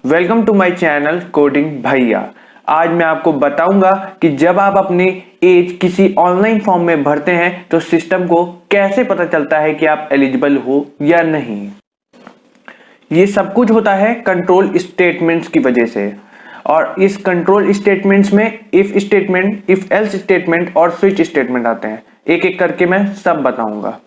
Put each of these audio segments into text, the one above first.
Welcome to my channel coding भैया। आज मैं आपको बताऊंगा कि जब आप अपनी एज किसी ऑनलाइन फॉर्म में भरते हैं तो सिस्टम को कैसे पता चलता है कि आप एलिजिबल हो या नहीं। ये सब कुछ होता है कंट्रोल स्टेटमेंट्स की वजह से, और इस कंट्रोल स्टेटमेंट्स में if statement, if else statement और स्विच स्टेटमेंट आते हैं। एक एक करके मैं सब बताऊंगा।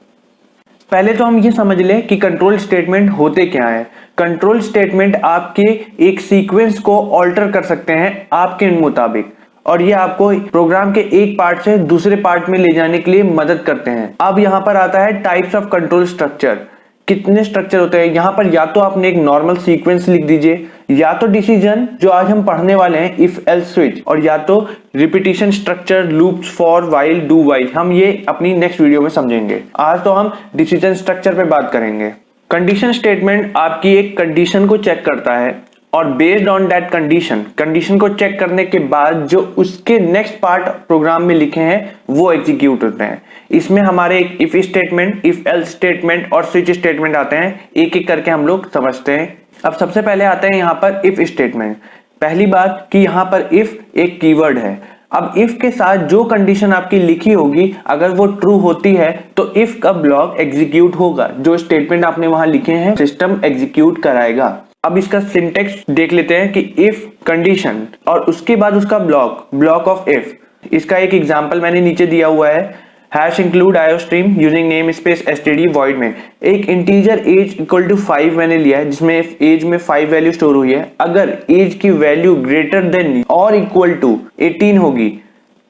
पहले तो हम ये समझ लें कि कंट्रोल स्टेटमेंट होते क्या है। कंट्रोल स्टेटमेंट आपके एक सीक्वेंस को ऑल्टर कर सकते हैं आपके मुताबिक, और ये आपको प्रोग्राम के एक पार्ट से दूसरे पार्ट में ले जाने के लिए मदद करते हैं। अब यहाँ पर आता है टाइप्स ऑफ कंट्रोल स्ट्रक्चर। कितने स्ट्रक्चर होते हैं यहाँ पर? या तो आपने एक नॉर्मल सीक्वेंस लिख दीजिए, या तो डिसीजन जो आज हम पढ़ने वाले हैं इफ एल्स स्विच, और या तो repetition structure, loops, for, while, do while. हम ये अपनी नेक्स्ट वीडियो में समझेंगे। आज तो हम डिसीजन स्ट्रक्चर पे बात करेंगे। कंडीशन स्टेटमेंट आपकी एक कंडीशन को चेक करता है, और बेस्ड ऑन दैट कंडीशन को चेक करने के बाद जो उसके नेक्स्ट पार्ट प्रोग्राम में लिखे हैं वो एग्जीक्यूट होते हैं। इसमें हमारे एक if statement, if else statement और स्विच स्टेटमेंट आते हैं। एक एक करके हम लोग समझते हैं। अब सबसे पहले आते हैं यहाँ पर इफ स्टेटमेंट। पहली बात कि यहाँ पर इफ एक कीवर्ड है। अब इफ के साथ जो कंडीशन आपकी लिखी होगी, अगर वो ट्रू होती है तो इफ का ब्लॉक एग्जीक्यूट होगा। जो स्टेटमेंट आपने वहां लिखे हैं सिस्टम एग्जीक्यूट कराएगा। अब इसका सिंटेक्स देख लेते हैं कि इफ कंडीशन और उसके बाद उसका ब्लॉक ऑफ इफ। इसका एक एग्जांपल मैंने नीचे दिया हुआ है। Hash include iostream using namespace STD void में एक इंटीजर एज इक्वल टू 5 मैंने लिया है, जिसमें एज में 5 वैल्यू स्टोर हुई है। अगर एज की वैल्यू ग्रेटर देन और इक्वल टू 18 होगी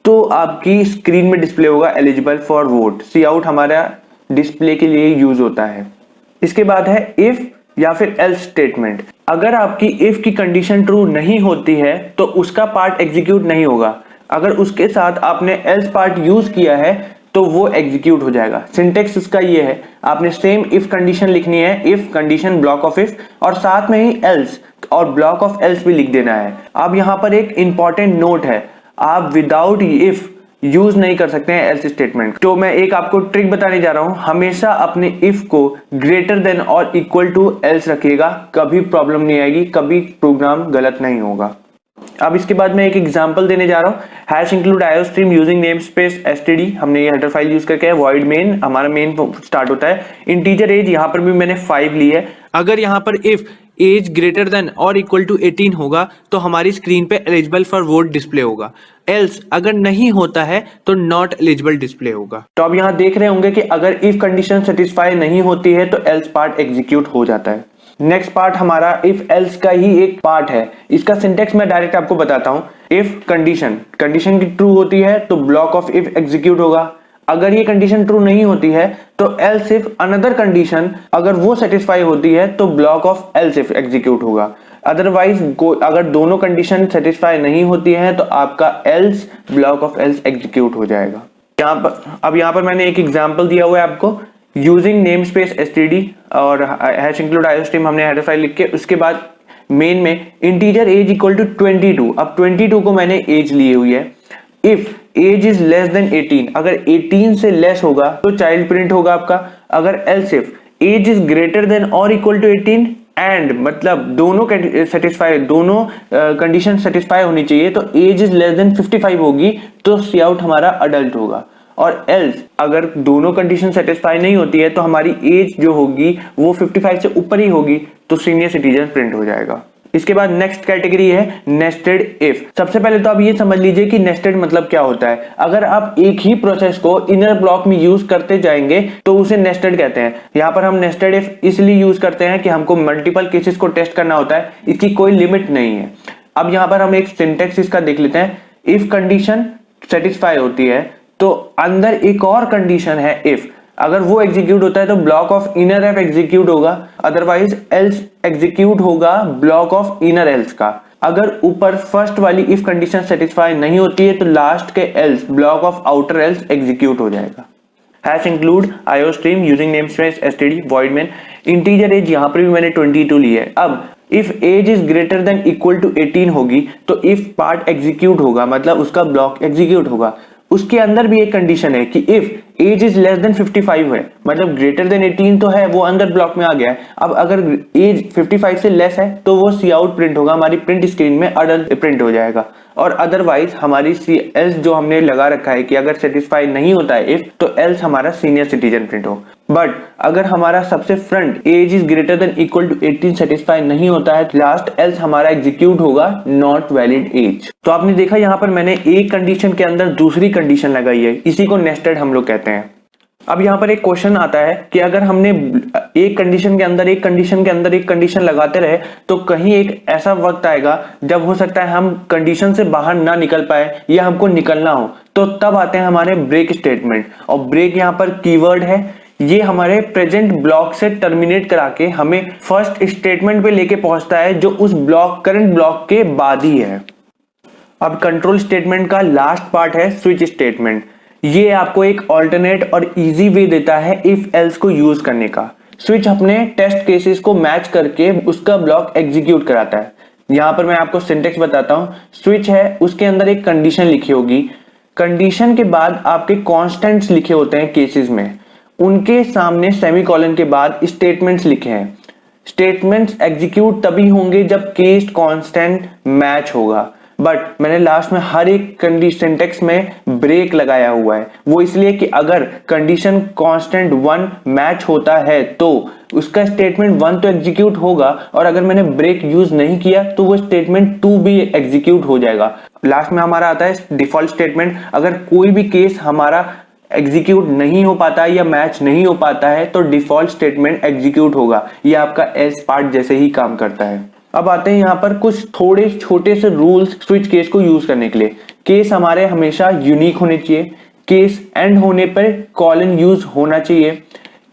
तो आपकी स्क्रीन में डिस्प्ले होगा eligible for vote. Cout हमारा डिस्प्ले के लिए यूज होता है। इसके बाद है इफ या फिर एल्स स्टेटमेंट। अगर आपकी इफ की कंडीशन ट्रू नहीं होती है तो उसका पार्ट एग्जीक्यूट नहीं होगा। अगर उसके साथ आपने एल्स पार्ट यूज किया है तो वो एग्जीक्यूट हो जाएगा। सिंटेक्स इसका ये है, आपने सेम इफ कंडीशन लिखनी है, if condition block of if, और साथ में ही एल्स और ब्लॉक ऑफ एल्स भी लिख देना है। अब यहाँ पर एक इंपॉर्टेंट नोट है, आप विदाउट इफ यूज नहीं कर सकते हैं एल्स स्टेटमेंट। तो मैं एक आपको ट्रिक बताने जा रहा हूं। हमेशा अपने इफ को ग्रेटर देन और इक्वल टू एल्स रखिएगा, कभी प्रॉब्लम नहीं आएगी, कभी प्रोग्राम गलत नहीं होगा। अब इसके बाद मैं एक एग्जांपल देने जा रहा हूं। Hash include iostream using namespace STD, हमने ये हेडर फाइल यूज करके है। वॉइड मेन, हमारा मेन स्टार्ट होता है। इंटीजर एज यहाँ पर भी मैंने 5 ली है। अगर यहाँ पर इफ एज ग्रेटर देन और इक्वल टू 18 होगा तो हमारी स्क्रीन पे एलिजिबल फॉर वोट डिस्प्ले होगा। एल्स अगर नहीं होता है तो नॉट एलिजिबल डिस्प्ले होगा। तो अब यहाँ देख रहे होंगे कि अगर इफ कंडीशन सेटिस्फाई नहीं होती है तो एल्स पार्ट एग्जीक्यूट हो जाता है। नेक्स्ट पार्ट हमारा इफ एल्स का ही एक पार्ट है। इसका सिंटेक्स मैं डायरेक्ट आपको बताता हूं। इफ कंडीशन की ट्रू होती है तो ब्लॉक ऑफ इफ एग्जीक्यूट होगा। अगर ये कंडीशन ट्रू नहीं होती है तो एल्स इफ अनदर कंडीशन, अगर वो सेटिस्फाई होती है तो block of else if execute होगा। अदरवाइज अगर दोनों कंडीशन सेटिस्फाई नहीं होती है तो आपका else block of else execute हो जाएगा। यहाँ पर मैंने एक एग्जांपल दिया हुआ है आपको। यूजिंग नेम स्पेस एसटीडी और हैश इंक्लूड आयोस्ट्रीम हमने हेडर फाइल लिख के, उसके बाद मेन में इंटीजर एज इक्वल टू 22। अब 22 को मैंने एज ली हुई है। If age is less than 18, अगर 18 से लेस होगा तो चाइल्ड प्रिंट होगा आपका। अगर else if age is greater than और इक्वल टू 18 एंड, मतलब दोनों सेटिस्फाई, दोनों कंडीशन सेटिस्फाई होनी चाहिए, तो एज इज लेस देन 55 होगी तो सी आउट हमारा अडल्ट होगा। और एल्स अगर दोनों कंडीशन सेटिस्फाई नहीं होती है तो हमारी एज जो होगी वो 55 से ऊपर ही होगी तो सीनियर सिटीजन प्रिंट हो जाएगा। इसके बाद नेक्स्ट कैटेगरी है नेस्टेड इफ। सबसे पहले तो आप ये समझ लीजिए कि नेस्टेड मतलब क्या होता है। अगर आप एक ही प्रोसेस को इनर ब्लॉक में यूज करते जाएंगे तो उसे नेस्टेड कहते हैं। यहाँ पर हम नेस्टेड इफ इसलिए यूज करते हैं कि हमको मल्टीपल केसेस को टेस्ट करना होता है, इसकी कोई लिमिट नहीं है। अब यहाँ पर हम एक सिंटेक्स इसका देख लेते हैं। इफ कंडीशन सेटिस्फाई होती है तो अंदर एक और कंडीशन है इफ, अगर वो एग्जीक्यूट होता है तो block of inner F execute होगा। अदरवाइज एल्स एग्जीक्यूट होगा ब्लॉक ऑफ इनर एल्स का। अगर ऊपर फर्स्ट वाली इफ कंडीशन सेटिस्फाई नहीं होती है तो लास्ट के else block of outer else execute हो जाएगा। Hash include iostream using namespace STD void main integer age, यहाँ पर भी मैंने 22 ली है। अब if age is greater than equal to 18 होगी तो इफ पार्ट एग्जीक्यूट होगा, मतलब उसका ब्लॉक एग्जीक्यूट होगा। उसके अंदर भी एक कंडीशन है कि if age is less than 55 है, मतलब ग्रेटर देन 18 तो है, वो अंदर ब्लॉक में आ गया है। अब अगर एज 55 से लेस है तो वो सी आउट प्रिंट होगा, हमारी प्रिंट स्क्रीन में अडल्ट प्रिंट हो जाएगा। और अदरवाइज हमारी सी एल्स जो हमने लगा रखा है कि अगर सेटिस्फाई नहीं होता है इफ, तो एल्स हमारा सीनियर सिटीजन प्रिंट हो। बट अगर हमारा सबसे front age is greater than equal to 18 satisfy नहीं होता है, लास्ट एल्स हमारा एग्जीक्यूट होगा नॉट वैलिड एज। तो आपने देखा यहाँ पर मैंने एक कंडीशन के अंदर दूसरी कंडीशन लगाई है, इसी को नेस्टेड हम लोग कहते हैं। अब यहाँ पर एक क्वेश्चन आता है कि अगर हमने एक कंडीशन के अंदर एक कंडीशन लगाते रहे तो कहीं एक ऐसा वक्त आएगा जब हो सकता है हम कंडीशन से बाहर ना निकल पाए या हमको निकलना हो, तो तब आते हैं हमारे ब्रेक स्टेटमेंट। और ब्रेक यहाँ पर कीवर्ड है, ये हमारे प्रेजेंट ब्लॉक से टर्मिनेट करा के हमें फर्स्ट स्टेटमेंट पे लेके पहुंचता है जो उस ब्लॉक करंट ब्लॉक के बाद ही है। अब कंट्रोल स्टेटमेंट का लास्ट पार्ट है स्विच स्टेटमेंट। ये आपको एक ऑल्टरनेट और इजी वे देता है इफ एल्स को यूज करने का। स्विच अपने टेस्ट केसेस को मैच करके उसका ब्लॉक एग्जीक्यूट कराता है। यहां पर मैं आपको सिंटेक्स बताता हूं। स्विच है, उसके अंदर एक कंडीशन लिखी होगी, कंडीशन के बाद आपके कॉन्स्टेंट्स लिखे होते हैं केसेस में, उनके सामने सेमीकोलन के बाद स्टेटमेंट्स लिखे हैं। स्टेटमेंट्स एग्जीक्यूट तभी होंगे जब केस कांस्टेंट मैच होगा। बट मैंने लास्ट में हर एक कंडीशन सिंटेक्स में ब्रेक लगाया हुआ है, वो इसलिए कि अगर कंडीशन कांस्टेंट 1 मैच होता है तो उसका स्टेटमेंट 1 तो एग्जीक्यूट होगा, और अगर मैंने ब्रेक यूज नहीं किया तो वो स्टेटमेंट 2 भी एग्जीक्यूट हो जाएगा। लास्ट में हमारा आता है डिफॉल्ट स्टेटमेंट। अगर कोई भी केस हमारा एग्जीक्यूट नहीं हो पाता है या मैच नहीं हो पाता है तो डिफॉल्ट स्टेटमेंट एग्जीक्यूट होगा। ये आपका एल्स पार्ट जैसे ही काम करता है। अब आते हैं यहाँ पर कुछ थोड़े छोटे से रूल्स स्विच केस को यूज करने के लिए। केस हमारे हमेशा यूनिक होने चाहिए, केस एंड होने पर कॉलन यूज होना चाहिए,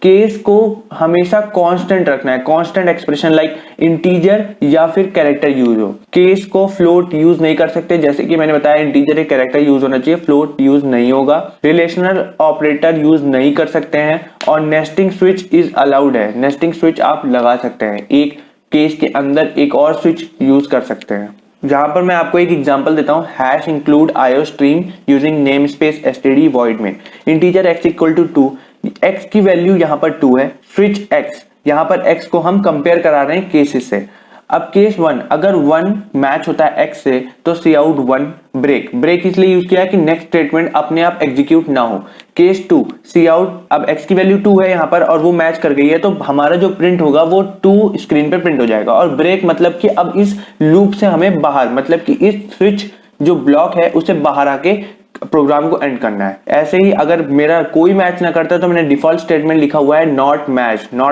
केस को हमेशा कांस्टेंट रखना है, कांस्टेंट एक्सप्रेशन लाइक इंटीजर या फिर कैरेक्टर यूज हो। केस को फ्लोट यूज नहीं कर सकते, जैसे कि मैंने बताया इंटीजर एक कैरेक्टर यूज होना चाहिए, फ्लोट यूज नहीं होगा। रिलेशनल ऑपरेटर यूज नहीं कर सकते हैं, और नेस्टिंग स्विच इज अलाउड है, नेस्टिंग स्विच आप लगा सकते हैं, एक केस के अंदर एक और स्विच यूज कर सकते हैं। जहां पर मैं आपको एक एग्जांपल देता हूं, hash include iostream using namespace STD void में integer x equal to 2, x की वैल्यू यहां पर 2 है, स्विच x, यहां पर x को हम कंपेयर करा रहे हैं केसेस से। अब केस 1 अगर 1 मैच होता है x से तो सी आउट 1 ब्रेक इसलिए यूज किया है कि नेक्स्ट स्टेटमेंट अपने आप एग्जीक्यूट ना हो। केस 2 सी आउट, अब x की वैल्यू 2 है यहाँ पर और वो मैच कर गई है तो हमारा जो प्रिंट होगा वो 2 स्क्रीन पे प्रिंट हो जाएगा। और ब्रेक मतलब कि अब इस लूप से हमें बाहर, मतलब कि इस स्विच जो ब्लॉक है उससे बाहर आके प्रोग्राम को एंड करना है। ऐसे ही अगर मेरा कोई मैच ना करता तो मैंने डिफॉल्ट स्टेटमेंट लिखा हुआ है नॉट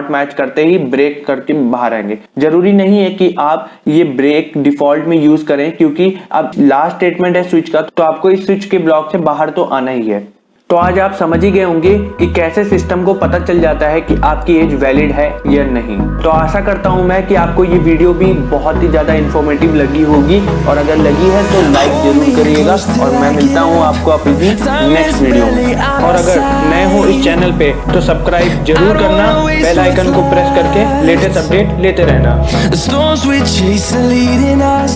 मैच करते ही ब्रेक करके बाहर आएंगे। जरूरी नहीं है कि आप ये ब्रेक डिफॉल्ट में यूज करें, क्योंकि अब लास्ट स्टेटमेंट है स्विच का तो आपको इस स्विच के ब्लॉक से बाहर तो आना ही है। तो आज आप समझ ही गए होंगे कि कैसे सिस्टम को पता चल जाता है कि आपकी एज वैलिड है या नहीं। तो आशा करता हूं मैं कि आपको ये वीडियो भी बहुत ही ज्यादा इंफॉर्मेटिव लगी होगी, और अगर लगी है तो लाइक जरूर करिएगा। और मैं मिलता हूं आपको अपनी नेक्स्ट वीडियो में। और अगर नए हो इस चैनल पे तो सब्सक्राइब जरूर करना, बेल आइकन को प्रेस करके लेटेस्ट अपडेट लेते रहना।